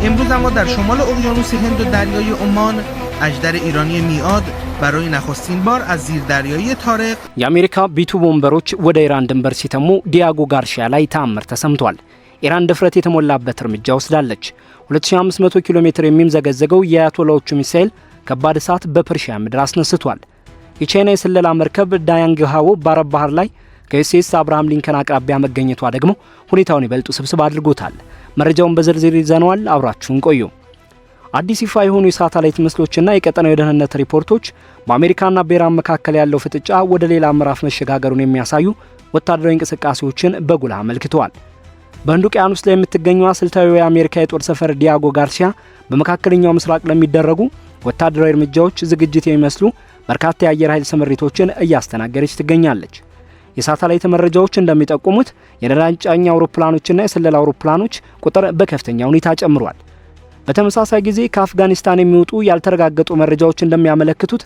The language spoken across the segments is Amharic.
امروز اما در شمال اقیانوس هند و دریای عمان اژدر ایرانی میعاد برای نخستین بار از زیردریایی طارق የአሜሪካ ቢቱ ቦምበሮች ወደ ኢራን ድንበር ሲተሙ ዲያጎ ጋርሺያ ላይ ተአምር ተሰምቷል። ኢራን ድፍረት የተሞላበት እርምጃ ወስዳለች። 2500 ኪሎ ሜትር የሚምዘገዘገው የአያቶላዎቹ ሚሳኤል ከባድ እሳት በፐርሺያ ምድር አስነስቷል። የቻይና የስለላ መርከብ ዳያንግ ሃዎ በአረብ ባህር ላይ ከዩኤስ አብርሃም ሊንከን አቅራቢያ መገኘቷ ደግሞ ሁኔታውን ይበልጥ ስብስብ አድርጎታል። መረጃውን በዝርዝር ይዘናል። አብራችሁን ቆዩ። አዲስ ይፋ የሆኑ የሳተላይት ምስሎችና የቀጠናው የደህንነት ሪፖርቶች በአሜሪካና በኢራን መካከል ያለው ፍጥጫ ወደ ሌላ ምዕራፍ መሸጋገሩን የሚያሳዩ ወታደራዊ እንቅስቃሴዎችን በጉልህ አመልክተዋል። በህንድ ውቅያኖስ ላይ የምትገኘው ስልታዊው የአሜሪካ የጦር ሰፈር ዲያጎ ጋርሲያ በመካከለኛው ምስራቅ ለሚደረጉ ወታደራዊ እርምጃዎች ዝግጅት የሚመስሉ በርካታ የአየር ኃይል ስምሪቶችን እያስተናገረች ትገኛለች። የሳተላይት መረጃዎች እንደሚጠቁሙት የነዳጅ ጫኝ አውሮፕላኖችና የስለላ አውሮፕላኖች ቁጥር በከፍተኛ ሁኔታ ጨምሯል። በተመሳሳይ ጊዜ ከአፍጋኒስታን የሚወጡ ያልተረጋገጡ መረጃዎች እንደሚያመለክቱት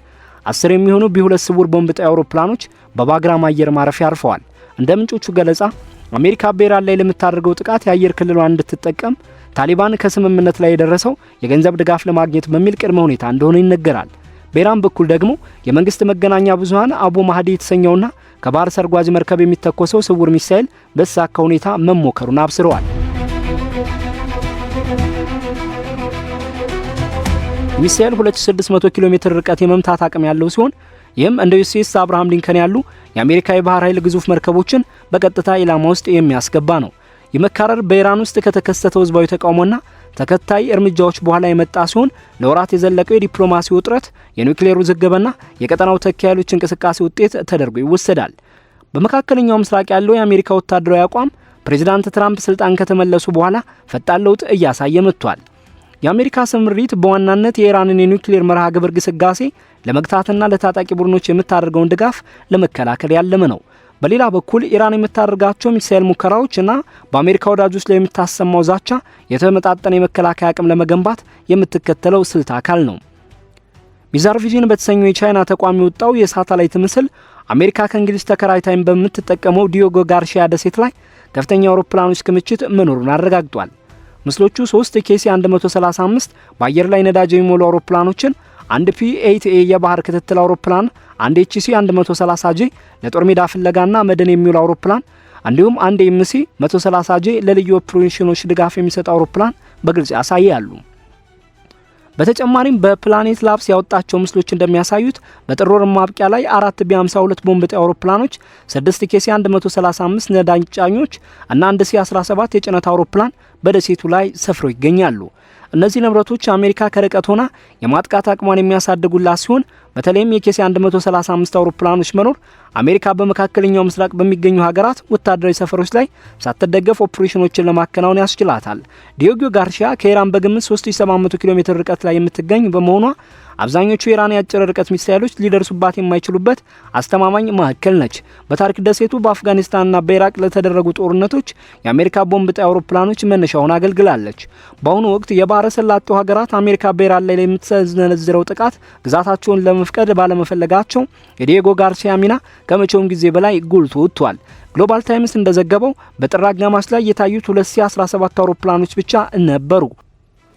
10 የሚሆኑ ቢ2 ስውር ቦምብ ጣይ አውሮፕላኖች በባግራም አየር ማረፊያ አርፈዋል። እንደ ምንጮቹ ገለጻ አሜሪካ በኢራን ላይ ለምታደርገው ጥቃት የአየር ክልሏን እንድትጠቀም ታሊባን ከስምምነት ላይ የደረሰው የገንዘብ ድጋፍ ለማግኘት በሚል ቅድመ ሁኔታ እንደሆነ ይነገራል። በኢራን በኩል ደግሞ የመንግስት መገናኛ ብዙሃን አቡ ማህዲ የተሰኘውና ከባህር ሰርጓጅ መርከብ የሚተኮሰው ስውር ሚሳኤል በተሳካ ሁኔታ መሞከሩን አብስረዋል። ሚሳኤል 2600 ኪሎ ሜትር ርቀት የመምታት አቅም ያለው ሲሆን ይህም እንደ ዩኤስ አብርሃም ሊንከን ያሉ የአሜሪካ የባህር ኃይል ግዙፍ መርከቦችን በቀጥታ ኢላማ ውስጥ የሚያስገባ ነው። የመካረር በኢራን ውስጥ ከተከሰተው ህዝባዊ ተቃውሞና ተከታይ እርምጃዎች በኋላ የመጣ ሲሆን ለወራት የዘለቀው የዲፕሎማሲ ውጥረት የኒውክሌር ውዝግብና የቀጠናው ተኪ ኃይሎች እንቅስቃሴ ውጤት ተደርጎ ይወሰዳል። በመካከለኛው ምስራቅ ያለው የአሜሪካ ወታደራዊ አቋም ፕሬዝዳንት ትራምፕ ስልጣን ከተመለሱ በኋላ ፈጣን ለውጥ እያሳየ መጥቷል። የአሜሪካ ስምሪት በዋናነት የኢራንን የኒውክሌር መርሃ ግብር ግስጋሴ ለመግታትና ለታጣቂ ቡድኖች የምታደርገውን ድጋፍ ለመከላከል ያለመ ነው። በሌላ በኩል ኢራን የምታደርጋቸው ሚሳኤል ሙከራዎችና በአሜሪካ ወዳጆች ላይ የምታሰማው ዛቻ የተመጣጠነ የመከላከያ አቅም ለመገንባት የምትከተለው ስልት አካል ነው። ሚዛር ቪዥን በተሰኘው የቻይና ተቋም የወጣው የሳተላይት ምስል አሜሪካ ከእንግሊዝ ተከራይታይም በምትጠቀመው ዲያጎ ጋርሺያ ደሴት ላይ ከፍተኛ አውሮፕላኖች ክምችት መኖሩን አረጋግጧል። ምስሎቹ 3 ኬሲ 135 በአየር ላይ ነዳጅ የሚሞሉ አውሮፕላኖችን፣ አንድ P-8A የባህር ክትትል አውሮፕላን፣ አንድ HC 130J ለጦር ሜዳ ፍለጋና መደን የሚውል አውሮፕላን እንዲሁም አንድ MC 130J ለልዩ ኦፕሬሽኖች ድጋፍ የሚሰጥ አውሮፕላን በግልጽ ያሳያሉ። በተጨማሪም በፕላኔት ላብስ ያወጣቸው ምስሎች እንደሚያሳዩት በጥር ወር ማብቂያ ላይ 4 ቢ52 ቦምብ ጣይ አውሮፕላኖች፣ 6 ኬሲ 135 ነዳጅ ጫኞች እና 1 C-17 የጭነት አውሮፕላን በደሴቱ ላይ ሰፍረው ይገኛሉ። እነዚህ ንብረቶች አሜሪካ ከርቀት ሆና የማጥቃት አቅሟን የሚያሳድጉላት ሲሆን በተለይም የኬሲ 135 አውሮፕላኖች መኖር አሜሪካ በመካከለኛው ምስራቅ በሚገኙ ሀገራት ወታደራዊ ሰፈሮች ላይ ሳትደገፍ ኦፕሬሽኖችን ለማከናወን ያስችላታል። ዲያጎ ጋርሺያ ከኢራን በግምት 3700 ኪሎ ሜትር ርቀት ላይ የምትገኝ በመሆኗ አብዛኞቹ የኢራን የአጭር ርቀት ሚሳኤሎች ሊደርሱባት የማይችሉበት አስተማማኝ ማዕከል ነች። በታሪክ ደሴቱ በአፍጋኒስታንና በኢራቅ ለተደረጉ ጦርነቶች የአሜሪካ ቦምብ ጣይ አውሮፕላኖች መነሻ ሆና አገልግላለች። በአሁኑ ወቅት የባህረ ሰላጤው ሀገራት አሜሪካ በኢራን ላይ የምትሰነዝረው ጥቃት ግዛታቸውን ለመፍቀድ ባለመፈለጋቸው የዲያጎ ጋርሺያ ሚና ከመቼውም ጊዜ በላይ ጎልቶ ወጥቷል። ግሎባል ታይምስ እንደዘገበው በጥር አጋማሽ ላይ የታዩት 2 C-17 አውሮፕላኖች ብቻ ነበሩ።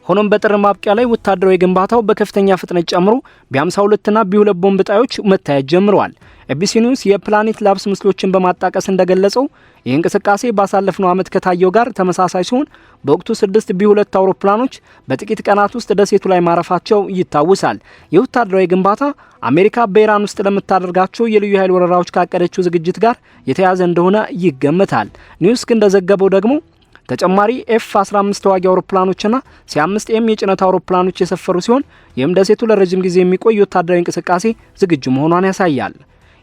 ሆኖም በጥር ማብቂያ ላይ ወታደራዊ ግንባታው በከፍተኛ ፍጥነት ጨምሮ ቢ52 እና ቢ2 ቦምብ ጣዮች መታየት ጀምረዋል። ኤቢሲ ኒውስ የፕላኔት ላብስ ምስሎችን በማጣቀስ እንደገለጸው ይህ እንቅስቃሴ ባሳለፍነው ዓመት ከታየው ጋር ተመሳሳይ ሲሆን በወቅቱ 6 ቢ2 አውሮፕላኖች በጥቂት ቀናት ውስጥ ደሴቱ ላይ ማረፋቸው ይታወሳል። የወታደራዊ ግንባታ አሜሪካ በኢራን ውስጥ ለምታደርጋቸው የልዩ ኃይል ወረራዎች ካቀደችው ዝግጅት ጋር የተያያዘ እንደሆነ ይገመታል። ኒውስ እንደዘገበው ደግሞ ተጨማሪ F-15 ተዋጊ አውሮፕላኖችና C-5M የጭነት አውሮፕላኖች የሰፈሩ ሲሆን ይህም ደሴቱ ለረጅም ጊዜ የሚቆይ ወታደራዊ እንቅስቃሴ ዝግጁ መሆኗን ያሳያል።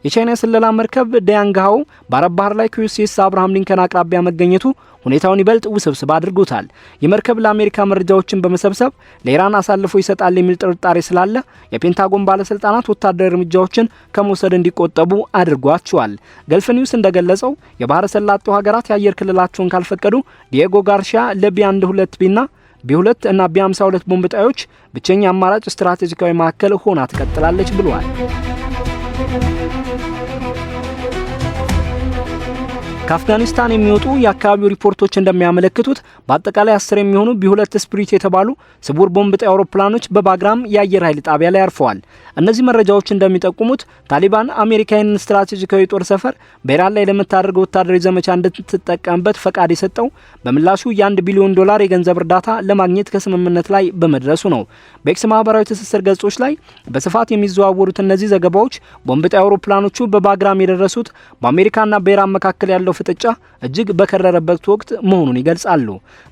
የቻይና ስለላ መርከብ ዳያንግ ሃዎ በአረብ ባህር ላይ ከዩኤስ አብርሃም ሊንከን አቅራቢያ መገኘቱ ሁኔታውን ይበልጥ ውስብስብ አድርጎታል። የመርከብ ለአሜሪካ መረጃዎችን በመሰብሰብ ለኢራን አሳልፎ ይሰጣል የሚል ጥርጣሬ ስላለ የፔንታጎን ባለስልጣናት ወታደራዊ እርምጃዎችን ከመውሰድ እንዲቆጠቡ አድርጓቸዋል። ገልፍ ኒውስ እንደገለጸው የባህረ ሰላጤው ሀገራት የአየር ክልላቸውን ካልፈቀዱ ዲያጎ ጋርሺያ ለቢ12ቢና ቢ2 እና ቢ52 ቦምብ ጣዮች ብቸኛ አማራጭ ስትራቴጂካዊ ማዕከል ሆና ትቀጥላለች ብለዋል። ከአፍጋኒስታን የሚወጡ የአካባቢው ሪፖርቶች እንደሚያመለክቱት በአጠቃላይ 10 የሚሆኑ ቢ2 ስፒሪት የተባሉ ስውር ቦምብ ጣይ አውሮፕላኖች በባግራም የአየር ኃይል ጣቢያ ላይ አርፈዋል። እነዚህ መረጃዎች እንደሚጠቁሙት ታሊባን አሜሪካን ስትራቴጂካዊ ጦር ሰፈር በኢራን ላይ ለምታደርገው ወታደራዊ ዘመቻ እንድትጠቀምበት ፈቃድ የሰጠው በምላሹ የ$1 ቢሊዮን የገንዘብ እርዳታ ለማግኘት ከስምምነት ላይ በመድረሱ ነው። በኤክስ ማህበራዊ ትስስር ገጾች ላይ በስፋት የሚዘዋወሩት እነዚህ ዘገባዎች ቦምብ ጣይ አውሮፕላኖቹ በባግራም የደረሱት በአሜሪካና በኢራን መካከል ያለው ፍጥጫ እጅግ በከረረበት ወቅት መሆኑን ይገልጻሉ።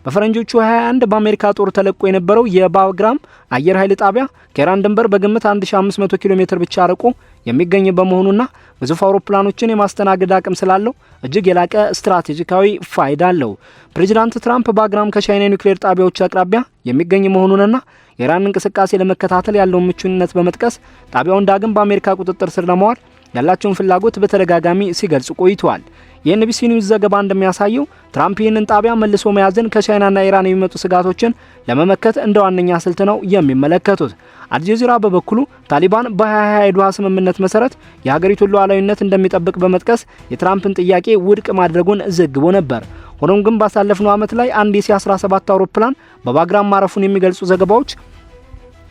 በፈረንጆቹ 21 በአሜሪካ ጦር ተለቆ የነበረው የባግራም አየር ኃይል ጣቢያ ከኢራን ድንበር በግምት 1500 ኪሎ ሜትር ብቻ ርቆ የሚገኝ በመሆኑና ግዙፍ አውሮፕላኖችን የማስተናገድ አቅም ስላለው እጅግ የላቀ ስትራቴጂካዊ ፋይዳ አለው። ፕሬዚዳንት ትራምፕ ባግራም ከቻይና ኒውክሌር ጣቢያዎች አቅራቢያ የሚገኝ መሆኑንና የኢራን እንቅስቃሴ ለመከታተል ያለውን ምቹነት በመጥቀስ ጣቢያውን ዳግም በአሜሪካ ቁጥጥር ስር ለማዋል ያላቸውን ፍላጎት በተደጋጋሚ ሲገልጹ ቆይተዋል። የኤንቢሲ ኒውስ ዘገባ እንደሚያሳየው ትራምፕ ይህንን ጣቢያ መልሶ መያዝን ከቻይናና ኢራን የሚመጡ ስጋቶችን ለመመከት እንደ ዋነኛ ስልት ነው የሚመለከቱት። አልጀዚራ በበኩሉ ታሊባን በ2020 የዶሃ ስምምነት መሰረት የሀገሪቱን ሉዓላዊነት እንደሚጠብቅ በመጥቀስ የትራምፕን ጥያቄ ውድቅ ማድረጉን ዘግቦ ነበር። ሆኖም ግን ባሳለፍነው ዓመት ላይ አንድ የሲ-17 አውሮፕላን በባግራም ማረፉን የሚገልጹ ዘገባዎች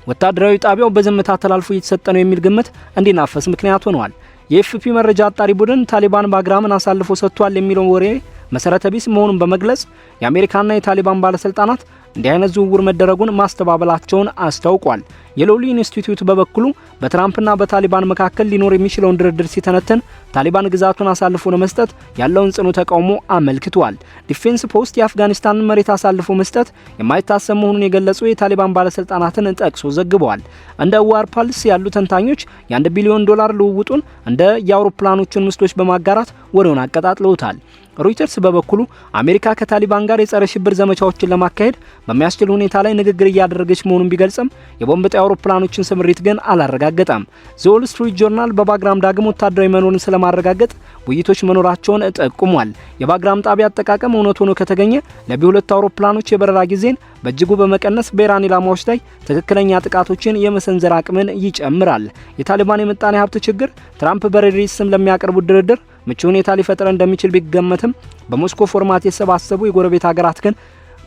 ወታደራዊ ጣቢያው በዝምታ ተላልፎ እየተሰጠ ነው የሚል ግምት እንዲናፈስ ምክንያት ሆነዋል። የኤፍፒ መረጃ አጣሪ ቡድን ታሊባን ባግራምን አሳልፎ ሰጥቷል የሚለው ወሬ መሰረተ ቢስ መሆኑን በመግለጽ የአሜሪካና የታሊባን ባለስልጣናት እንዲህ አይነት ዝውውር መደረጉን ማስተባበላቸውን አስታውቋል። የሎሊ ኢንስቲትዩት በበኩሉ በትራምፕና በታሊባን መካከል ሊኖር የሚችለውን ድርድር ሲተነተን ታሊባን ግዛቱን አሳልፎ ለመስጠት ያለውን ጽኑ ተቃውሞ አመልክቷል። ዲፌንስ ፖስት የአፍጋኒስታንን መሬት አሳልፎ መስጠት የማይታሰብ መሆኑን የገለጹ የታሊባን ባለስልጣናትን ጠቅሶ ዘግበዋል። እንደ ዋር ፓልስ ያሉ ተንታኞች የ$1 ቢሊዮን ልውውጡን እንደ የአውሮፕላኖቹን ምስሎች በማጋራት ወሬውን አቀጣጥለውታል። ሮይተርስ በበኩሉ አሜሪካ ከታሊባን ጋር የጸረ ሽብር ዘመቻዎችን ለማካሄድ በሚያስችል ሁኔታ ላይ ንግግር እያደረገች መሆኑን ቢገልጽም የቦምብ ጣይ አውሮፕላኖችን ስምሪት ግን አላረጋገጠም። ዘ ዎል ስትሪት ጆርናል በባግራም ዳግም ወታደራዊ መኖርን ስለማረጋገጥ ውይይቶች መኖራቸውን ጠቁሟል። የባግራም ጣቢያ አጠቃቀም እውነት ሆኖ ከተገኘ ለቢ2 አውሮፕላኖች የበረራ ጊዜን በእጅጉ በመቀነስ በኢራን ኢላማዎች ላይ ትክክለኛ ጥቃቶችን የመሰንዘር አቅምን ይጨምራል። የታሊባን የምጣኔ ሀብት ችግር ትራምፕ በሬድሬስ ስም ለሚያቀርቡት ድርድር ምቹ ሁኔታ ሊፈጥር እንደሚችል ቢገመትም በሞስኮ ፎርማት የተሰባሰቡ የጎረቤት ሀገራት ግን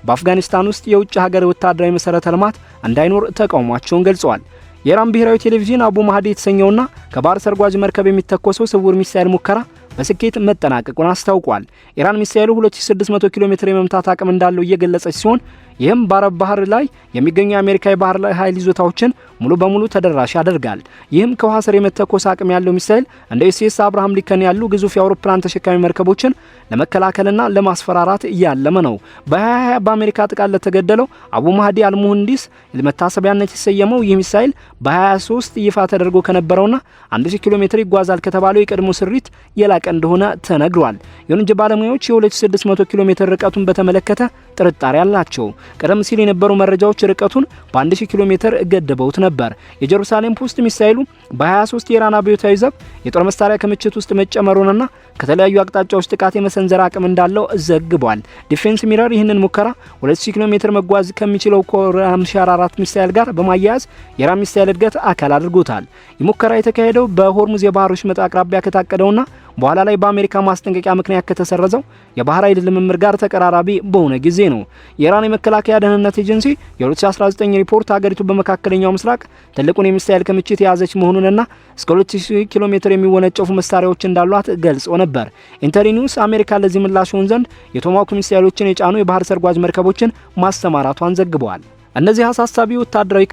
በአፍጋኒስታን ውስጥ የውጭ ሀገር ወታደራዊ መሰረተ ልማት እንዳይኖር ተቃውሟቸውን ገልጸዋል። የኢራን ብሔራዊ ቴሌቪዥን አቡ ማህዲ የተሰኘውና ከባህር ሰርጓጅ መርከብ የሚተኮሰው ስውር ሚሳኤል ሙከራ በስኬት መጠናቀቁን አስታውቋል። ኢራን ሚሳኤሉ 2600 ኪሎ ሜትር የመምታት አቅም እንዳለው እየገለጸች ሲሆን ይህም በአረብ ባህር ላይ የሚገኙ የአሜሪካ የባህር ኃይል ይዞታዎችን ሙሉ በሙሉ ተደራሽ ያደርጋል። ይህም ከውሃ ስር የመተኮስ አቅም ያለው ሚሳኤል እንደ ዩኤስኤስ አብርሃም ሊንከን ያሉ ግዙፍ የአውሮፕላን ተሸካሚ መርከቦችን ለመከላከልና ለማስፈራራት ያለመ ነው። በ2020 በአሜሪካ ጥቃት ለተገደለው አቡ ማህዲ አልሙህንዲስ ለመታሰቢያነት የተሰየመው ይህ ሚሳኤል በ23 ይፋ ተደርጎ ከነበረውና 1000 ኪሎ ሜትር ይጓዛል ከተባለው የቀድሞ ስሪት የላቀ እንደሆነ ተነግሯል። ይሁን እንጂ ባለሙያዎች የ2600 ኪሎ ሜትር ርቀቱን በተመለከተ ጥርጣሬ አላቸው። ቀደም ሲል የነበሩ መረጃዎች ርቀቱን በ1000 ኪሎ ሜትር ገድበውት ነበር። የጀሩሳሌም ፖስት ሚሳኤሉ በ23 የኢራን አብዮታዊ ዘብ የጦር መሳሪያ ክምችት ውስጥ መጨመሩንና ከተለያዩ አቅጣጫዎች ጥቃት የመሰንዘር አቅም እንዳለው ዘግቧል። ዲፌንስ ሚረር ይህንን ሙከራ 2000 ኪሎ ሜትር መጓዝ ከሚችለው ኮር 54 ሚሳኤል ጋር በማያያዝ የኢራን ሚሳኤል እድገት አካል አድርጎታል። ይህ ሙከራ የተካሄደው በሆርሙዝ የባህር ወሽመጥ አቅራቢያ ከታቀደውና በኋላ ላይ በአሜሪካ ማስጠንቀቂያ ምክንያት ከተሰረዘው የባህር ኃይል ልምምድ ጋር ተቀራራቢ በሆነ ጊዜ ነው። የኢራን የመከላከያ ደህንነት ኤጀንሲ የ2019 ሪፖርት ሀገሪቱ በመካከለኛው ምስራቅ ትልቁን የሚሳኤል ክምችት የያዘች መሆኑንና እስከ 2000 ኪሎ ሜትር የሚወነጨፉ መሳሪያዎች እንዳሏት ገልጾ ነበር። ኢንተሪኒውስ አሜሪካ ለዚህ ምላሽ ሆን ዘንድ የቶማሃውክ ሚሳኤሎችን የጫኑ የባህር ሰርጓጅ መርከቦችን ማሰማራቷን ዘግበዋል። እነዚህ አሳሳቢ ወታደራዊ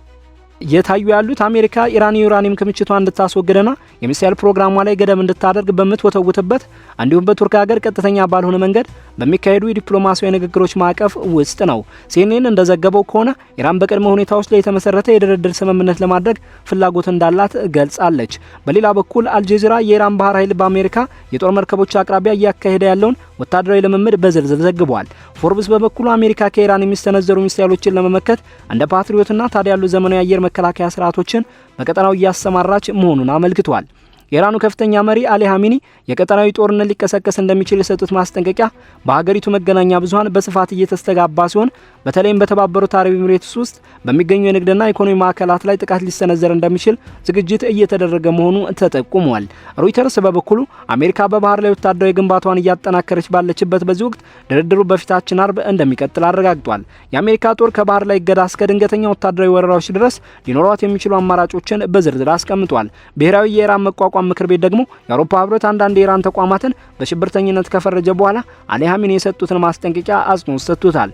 የታዩ ያሉት አሜሪካ ኢራን የዩራኒየም ክምችቷን እንድታስወግድና የሚሳኤል ፕሮግራሟ ላይ ገደብ እንድታደርግ በምትወተውትበት እንዲሁም በቱርክ ሀገር ቀጥተኛ ባልሆነ መንገድ በሚካሄዱ የዲፕሎማሲያዊ ንግግሮች ማዕቀፍ ውስጥ ነው። ሲኤንኤን እንደዘገበው ከሆነ ኢራን በቅድመ ሁኔታዎች ላይ የተመሰረተ የድርድር ስምምነት ለማድረግ ፍላጎት እንዳላት ገልጻለች። በሌላ በኩል አልጀዚራ የኢራን ባህር ኃይል በአሜሪካ የጦር መርከቦች አቅራቢያ እያካሄደ ያለውን ወታደራዊ ልምምድ በዝርዝር ዘግቧል። ፎርብስ በበኩሉ አሜሪካ ከኢራን የሚሰነዘሩ ሚሳኤሎችን ለመመከት እንደ ፓትሪዮትና ታዲያ ያሉ ዘመናዊ አየር መከላከያ ስርዓቶችን በቀጠናው እያሰማራች መሆኑን አመልክቷል። የኢራኑ ከፍተኛ መሪ አሊ ሀሚኒ የቀጠናዊ ጦርነት ሊቀሰቀስ እንደሚችል የሰጡት ማስጠንቀቂያ በሀገሪቱ መገናኛ ብዙሃን በስፋት እየተስተጋባ ሲሆን በተለይም በተባበሩት አረብ ኤሚሬትስ ውስጥ በሚገኙ የንግድና ኢኮኖሚ ማዕከላት ላይ ጥቃት ሊሰነዘር እንደሚችል ዝግጅት እየተደረገ መሆኑ ተጠቁሟል። ሮይተርስ በበኩሉ አሜሪካ በባህር ላይ ወታደራዊ ግንባታዋን እያጠናከረች ባለችበት በዚህ ወቅት ድርድሩ በፊታችን አርብ እንደሚቀጥል አረጋግጧል። የአሜሪካ ጦር ከባህር ላይ እገዳ እስከ ድንገተኛ ወታደራዊ ወረራዎች ድረስ ሊኖሯት የሚችሉ አማራጮችን በዝርዝር አስቀምጧል። ብሔራዊ የኢራን መቋቋም ምክር ቤት ደግሞ የአውሮፓ ህብረት አንዳንድ የኢራን ተቋማትን በሽብርተኝነት ከፈረጀ በኋላ አሊ ሀሚኒ የሰጡትን ማስጠንቀቂያ አጽንኦት ሰጥቶታል።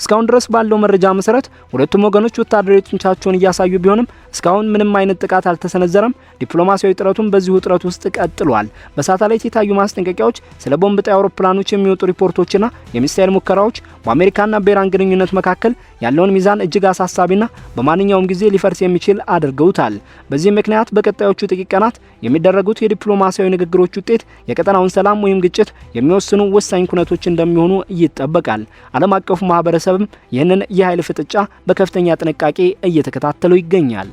እስካሁን ድረስ ባለው መረጃ መሰረት ሁለቱም ወገኖች ወታደራዊ ጡንቻቸውን እያሳዩ ቢሆንም እስካሁን ምንም አይነት ጥቃት አልተሰነዘረም። ዲፕሎማሲያዊ ጥረቱም በዚሁ ውጥረት ውስጥ ቀጥሏል። በሳተላይት የታዩ ማስጠንቀቂያዎች፣ ስለ ቦምብ ጣይ አውሮፕላኖች የሚወጡ ሪፖርቶችና የሚሳኤል ሙከራዎች በአሜሪካና በኢራን ግንኙነት መካከል ያለውን ሚዛን እጅግ አሳሳቢና በማንኛውም ጊዜ ሊፈርስ የሚችል አድርገውታል። በዚህ ምክንያት በቀጣዮቹ ጥቂት ቀናት የሚደረጉት የዲፕሎማሲያዊ ንግግሮች ውጤት የቀጠናውን ሰላም ወይም ግጭት የሚወስኑ ወሳኝ ኩነቶች እንደሚሆኑ ይጠበቃል። ዓለም አቀፉ ማህበረሰብም ይህንን የኃይል ፍጥጫ በከፍተኛ ጥንቃቄ እየተከታተለው ይገኛል።